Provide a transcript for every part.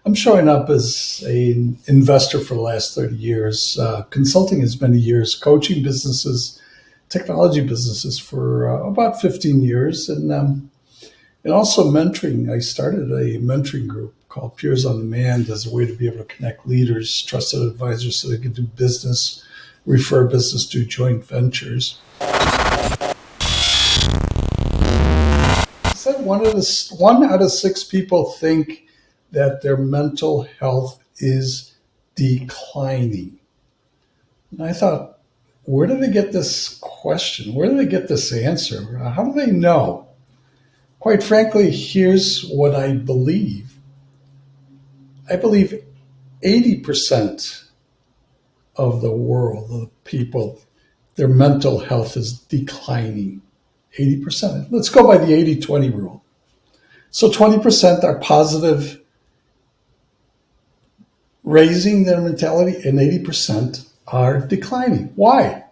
I'm showing up as an investor for the last 30 years, consulting as many years, coaching businesses, technology businesses for about 15 years, and also mentoring. I started a mentoring group called Peers on Demand as a way to be able to connect leaders, trusted advisors, so they can do business, refer business, do joint ventures. Said one out of six people think that their mental health is declining. And I thought, where do they get this question? Where do they get this answer? How do they know? Quite frankly, here's what I believe. I believe 80% of the world, of the people, their mental health is declining. 80%. Let's go by the 80-20 rule. So 20% are positive, raising their mentality, and 80% are declining. Why?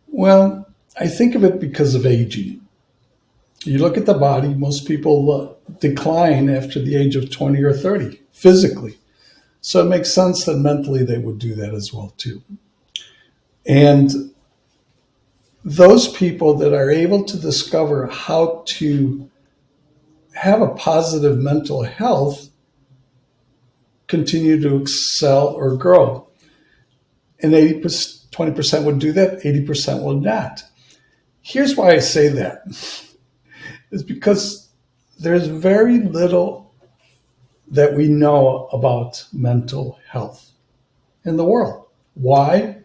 Well, I think of it because of aging. You look at the body, most people decline after the age of 20 or 30, physically. So it makes sense that mentally they would do that as well, too. And those people that are able to discover how to have a positive mental health continue to excel or grow. And 20% would do that, 80% will not. Here's why I say that. It's because there's very little that we know about mental health in the world. Why?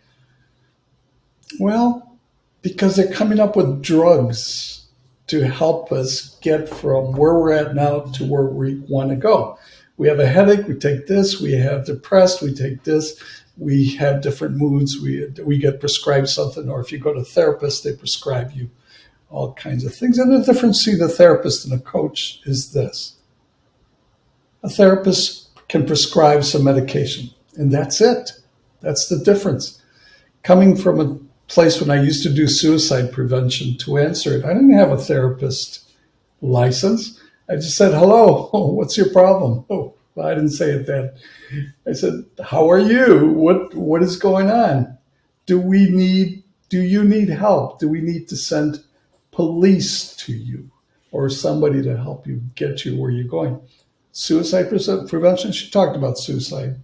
Well, because they're coming up with drugs to help us get from where we're at now to where we want to go. We have a headache, we take this. We have depressed, we take this. We have different moods, we get prescribed something. Or if you go to a therapist, they prescribe you all kinds of things. And the difference between a therapist and a coach is this. A therapist can prescribe some medication, and that's it. That's the difference. Coming from a place when I used to do suicide prevention, to answer it, I didn't have a therapist license. I just said, hello, what's your problem? Oh, well, I didn't say it then. I said, how are you? What is going on? Do you need help? Do we need to send police to you or somebody to help you get you where you're going? Suicide prevention, she talked about suicide.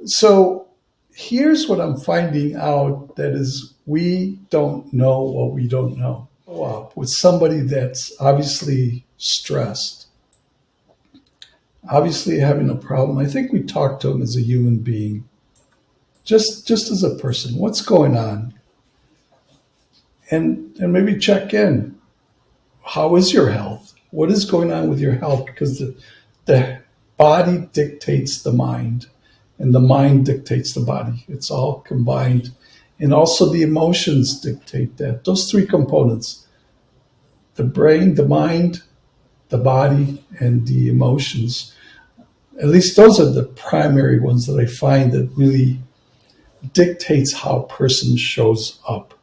So here's what I'm finding out, that is, we don't know what we don't know. Wow. With somebody that's obviously stressed, obviously having a problem, I think we talk to him as a human being, just as a person. What's going on? And maybe check in. How is your health? What is going on with your health? Because the body dictates the mind, and the mind dictates the body. It's all combined. And also the emotions dictate that. Those three components: the brain, the mind, the body, and the emotions. At least those are the primary ones that I find that really dictates how a person shows up.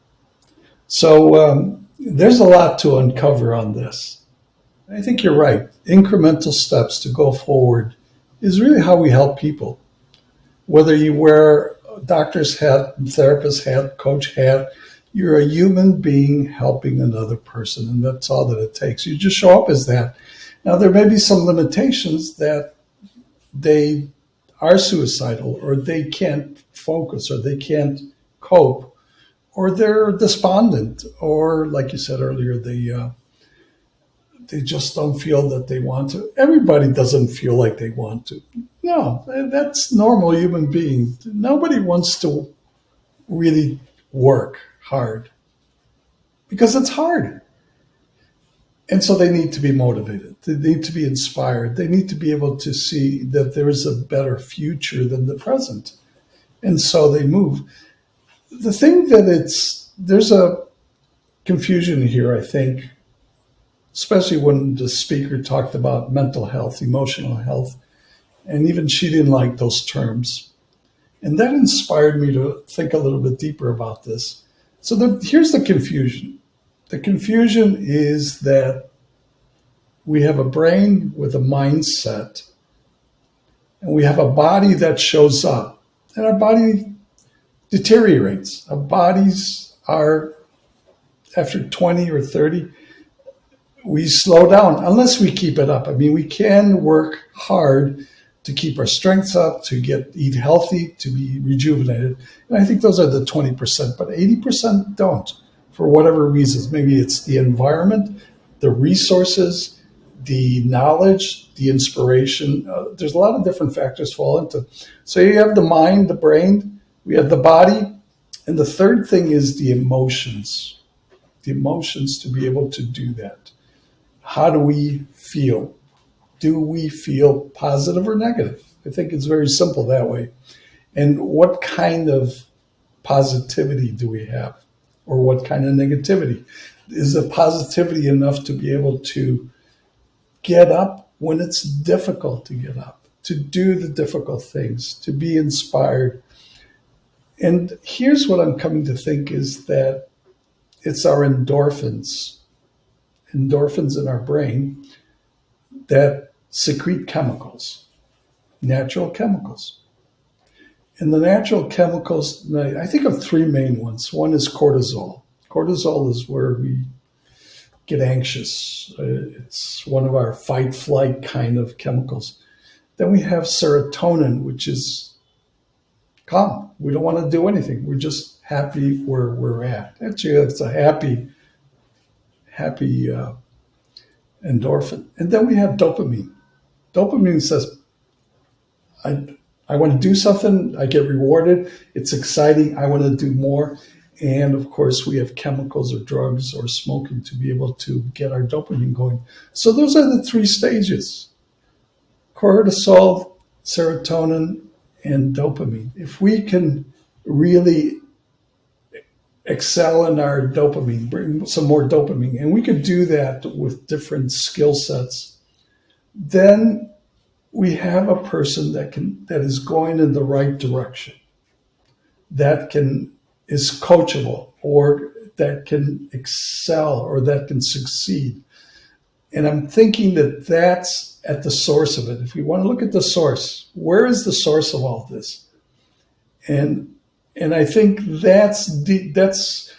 So there's a lot to uncover on this. I think you're right. Incremental steps to go forward is really how we help people. Whether you wear a doctor's hat, therapist hat, coach hat, you're a human being helping another person, and that's all that it takes. You just show up as that. Now, there may be some limitations that they are suicidal, or they can't focus, or they can't cope, or they're despondent, or like you said earlier, they just don't feel that they want to. Everybody doesn't feel like they want to. No, that's normal human being. Nobody wants to really work hard because it's hard. And so they need to be motivated. They need to be inspired. They need to be able to see that there is a better future than the present. And so they move. The thing that there's a confusion here, I think, especially when the speaker talked about mental health, emotional health, and even she didn't like those terms. And that inspired me to think a little bit deeper about this. So here's the confusion. The confusion is that we have a brain with a mindset, and we have a body that shows up, and our body deteriorates. Our bodies are, after 20 or 30, we slow down unless we keep it up. I mean, we can work hard to keep our strengths up, to eat healthy, to be rejuvenated. And I think those are the 20%, but 80% don't for whatever reasons. Maybe it's the environment, the resources, the knowledge, the inspiration. There's a lot of different factors fall into. So you have the mind, the brain, we have the body, and the third thing is the emotions. The emotions to be able to do that. How do we feel? Do we feel positive or negative? I think it's very simple that way. And what kind of positivity do we have? Or what kind of negativity? Is the positivity enough to be able to get up when it's difficult to get up, to do the difficult things, to be inspired? And here's what I'm coming to think is that it's our endorphins in our brain that secrete chemicals, natural chemicals. And the natural chemicals, I think of three main ones. One is cortisol. Cortisol is where we get anxious. It's one of our fight flight kind of chemicals. Then we have serotonin, which is calm. We don't want to do anything. We're just happy where we're at. Actually, it's a happy endorphin. And then we have dopamine. Dopamine says, I want to do something, I get rewarded, it's exciting, I want to do more. And of course, we have chemicals or drugs or smoking to be able to get our dopamine going. So those are the three stages: cortisol, serotonin, and dopamine. If we can really excel in our dopamine, bring some more dopamine, and we could do that with different skill sets, then we have a person that is going in the right direction, that is coachable, or that can excel, or that can succeed. And I'm thinking that that's at the source of it. If we want to look at the source, where is the source of all this? And I think that's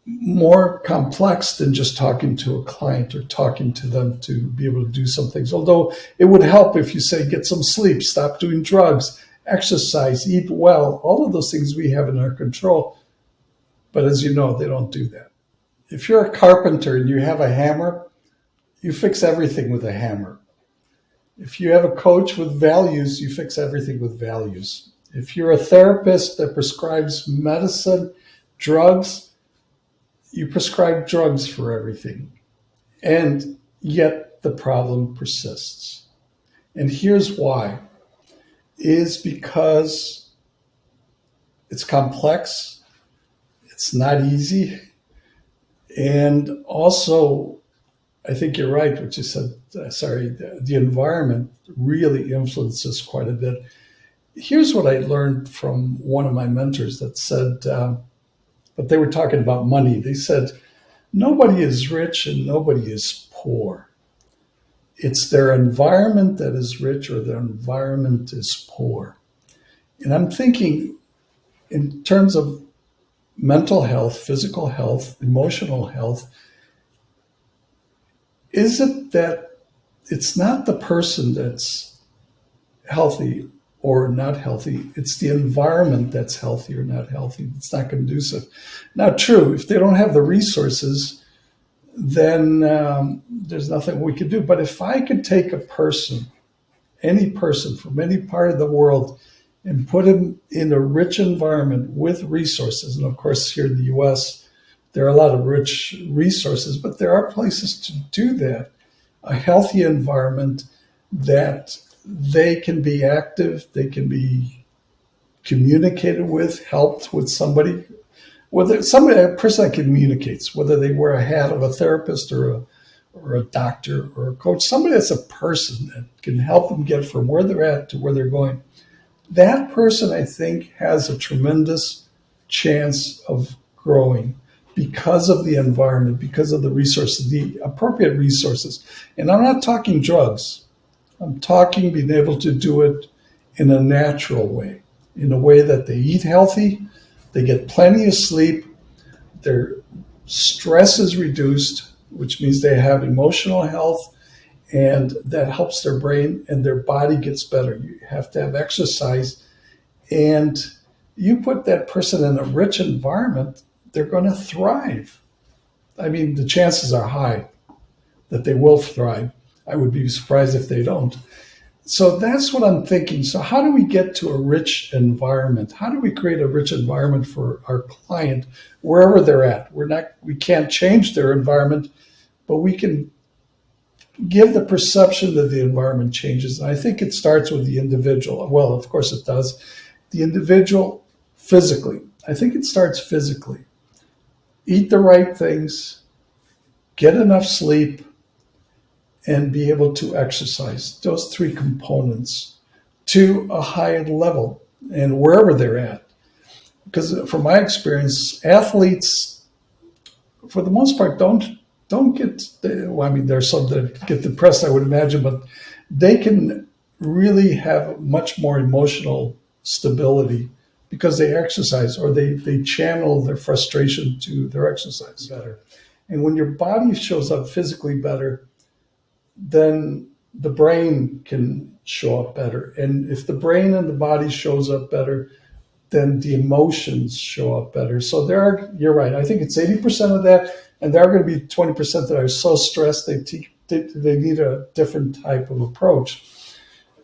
more complex than just talking to a client or talking to them to be able to do some things. Although it would help if you say, get some sleep, stop doing drugs, exercise, eat well, all of those things we have in our control. But as you know, they don't do that. If you're a carpenter and you have a hammer, you fix everything with a hammer. If you have a coach with values, you fix everything with values. If you're a therapist that prescribes medicine, drugs, you prescribe drugs for everything. And yet the problem persists. And here's why. Is because it's complex, it's not easy, and also, I think you're right, what you said, the environment really influences quite a bit. Here's what I learned from one of my mentors that said, but they were talking about money. They said, nobody is rich and nobody is poor. It's their environment that is rich or their environment is poor. And I'm thinking in terms of mental health, physical health, emotional health, is it that it's not the person that's healthy or not healthy, it's the environment that's healthy or not healthy, it's not conducive. Now, true, if they don't have the resources, then there's nothing we could do. But if I could take a person, any person from any part of the world, and put him in a rich environment with resources, and of course here in the US, there are a lot of rich resources, but there are places to do that, a healthy environment that they can be active, they can be communicated with, helped with somebody, a person that communicates, whether they wear a hat of a therapist or a doctor or a coach, somebody that's a person that can help them get from where they're at to where they're going. That person, I think, has a tremendous chance of growing because of the environment, because of the resources, the appropriate resources. And I'm not talking drugs. I'm talking being able to do it in a natural way, in a way that they eat healthy, they get plenty of sleep, their stress is reduced, which means they have emotional health, and that helps their brain and their body gets better. You have to have exercise, and you put that person in a rich environment, they're going to thrive. I mean, the chances are high that they will thrive. I would be surprised if they don't. So that's what I'm thinking. So how do we get to a rich environment? How do we create a rich environment for our client wherever they're at? We can't change their environment, but we can give the perception that the environment changes. And I think it starts with the individual. Well, of course it does. The individual physically. I think it starts physically. Eat the right things, get enough sleep, and be able to exercise. Those three components to a high level and wherever they're at. Because from my experience, athletes, for the most part, don't get. Well, I mean, there's some that get depressed, I would imagine, but they can really have much more emotional stability because they exercise or they channel their frustration to their exercise better. And when your body shows up physically better, then the brain can show up better. And if the brain and the body shows up better, then the emotions show up better. So you're right. I think it's 80% of that. And there are going to be 20% that are so stressed they need a different type of approach.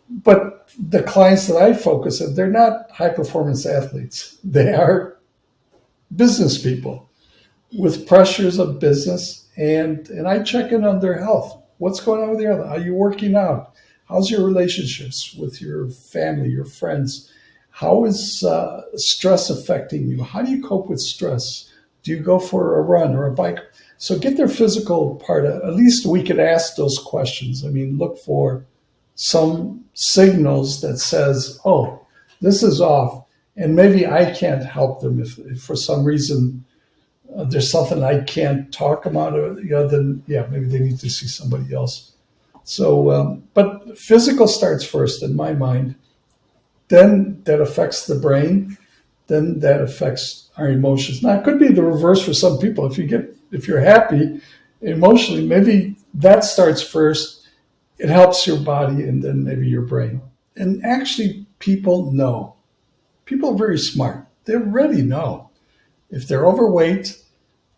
But the clients that I focus on, they're not high performance athletes. They are business people with pressures of business. And I check in on their health. What's going on with your health? Are you working out? How's your relationships with your family, your friends? How is stress affecting you? How do you cope with stress? Do you go for a run or a bike? So get their physical part. At least we could ask those questions. I mean, look for some signals that says, oh, this is off. And maybe I can't help them if for some reason there's something I can't talk about, or then maybe they need to see somebody else. So, but physical starts first in my mind. Then that affects the brain. Then that affects our emotions. Now it could be the reverse for some people. If you're happy emotionally, maybe that starts first. It helps your body and then maybe your brain. And actually, people know. People are very smart. They already know. If they're overweight,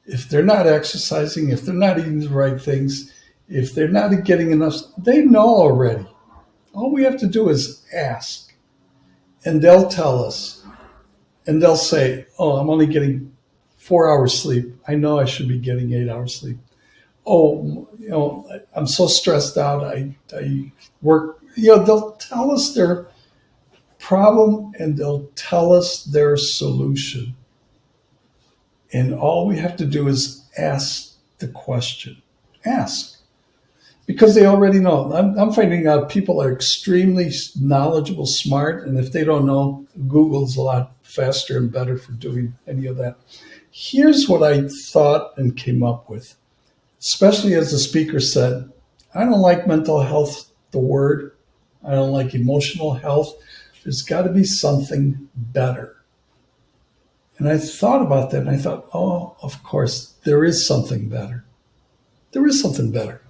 if they're not exercising, if they're not eating the right things, if they're not getting enough, they know already. All we have to do is ask. And they'll tell us. And they'll say, oh, I'm only getting 4 hours sleep. I know I should be getting 8 hours sleep. Oh, I'm so stressed out. I work. They'll tell us their problem and they'll tell us their solution. And all we have to do is ask the question. Ask. Because they already know. I'm finding out people are extremely knowledgeable, smart, and if they don't know, Google's a lot faster and better for doing any of that. Here's what I thought and came up with, especially as the speaker said, I don't like mental health, the word. I don't like emotional health. There's got to be something better. And I thought about that and I thought, oh, of course, there is something better. There is something better.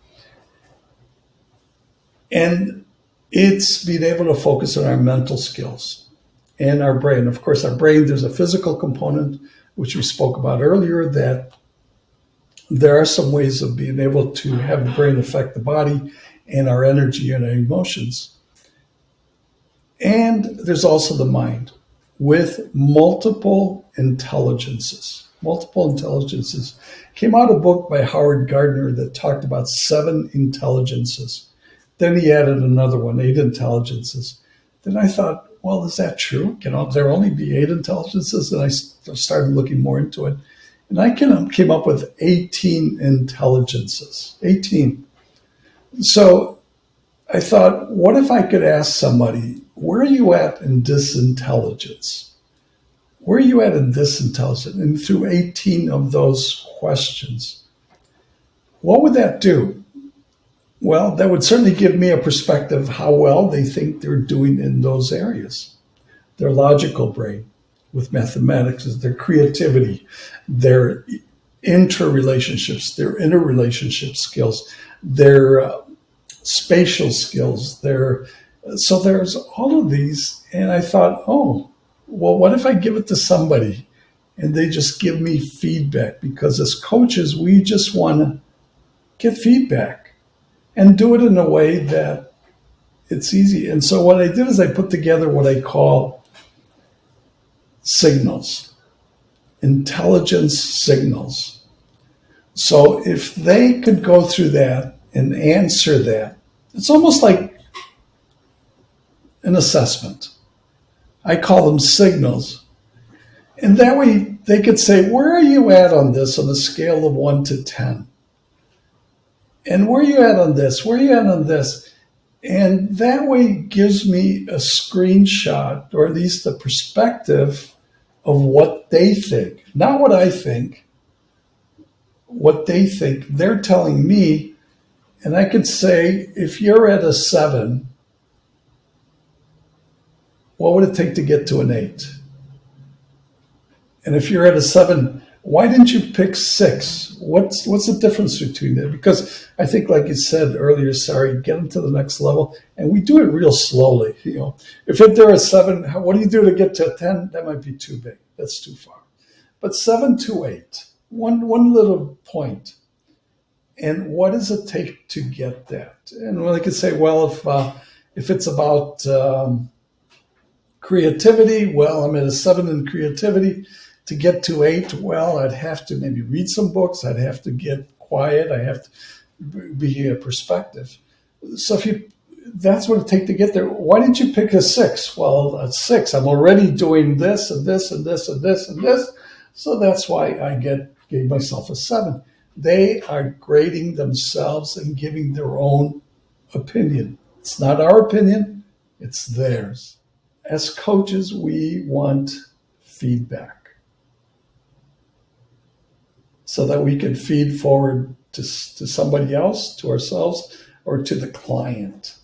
And it's being able to focus on our mental skills and our brain. Of course, our brain, there's a physical component, which we spoke about earlier, that there are some ways of being able to have the brain affect the body and our energy and our emotions. And there's also the mind with multiple intelligences. Multiple intelligences. Came out a book by Howard Gardner that talked about 7 intelligences. Then he added another one, 8 intelligences. Then I thought, well, is that true? Can there only be 8 intelligences? And I started looking more into it. And I came up with 18 intelligences. 18. So I thought, what if I could ask somebody, where are you at in this intelligence? Where are you at in this intelligence? And through 18 of those questions, what would that do? Well, that would certainly give me a perspective how well they think they're doing in those areas. Their logical brain with mathematics, their creativity, their interrelationships, their interrelationship skills, their spatial skills. So there's all of these, and I thought, oh, well, what if I give it to somebody and they just give me feedback? Because as coaches, we just want to get feedback and do it in a way that it's easy. And so what I did is I put together what I call signals, intelligence signals. So if they could go through that and answer that, it's almost like an assessment. I call them signals. And that way they could say, where are you at on this on a scale of 1 to 10? And where are you at on this? Where are you at on this? And that way gives me a screenshot, or at least a perspective of what they think. Not what I think, what they think. They're telling me, and I could say, if you're at a 7, what would it take to get to an 8? And if you're at a 7, why didn't you pick 6? What's the difference between it? Because I think, like you said earlier, Sari, get them to the next level, and we do it real slowly. If they're a 7, what do you do to get to a 10? That might be too big. That's too far. But 7 to 8, one little point. And what does it take to get that? And I could say, well, if it's about creativity, well, I'm at a 7 in creativity. To get to 8, well, I'd have to maybe read some books. I'd have to get quiet. I have to be a perspective. So that's what it takes to get there. Why didn't you pick a 6? Well, a 6, I'm already doing this and this and this and this and this. So that's why I gave myself a 7. They are grading themselves and giving their own opinion. It's not our opinion, it's theirs. As coaches, we want feedback so that we can feed forward to somebody else, to ourselves, or to the client.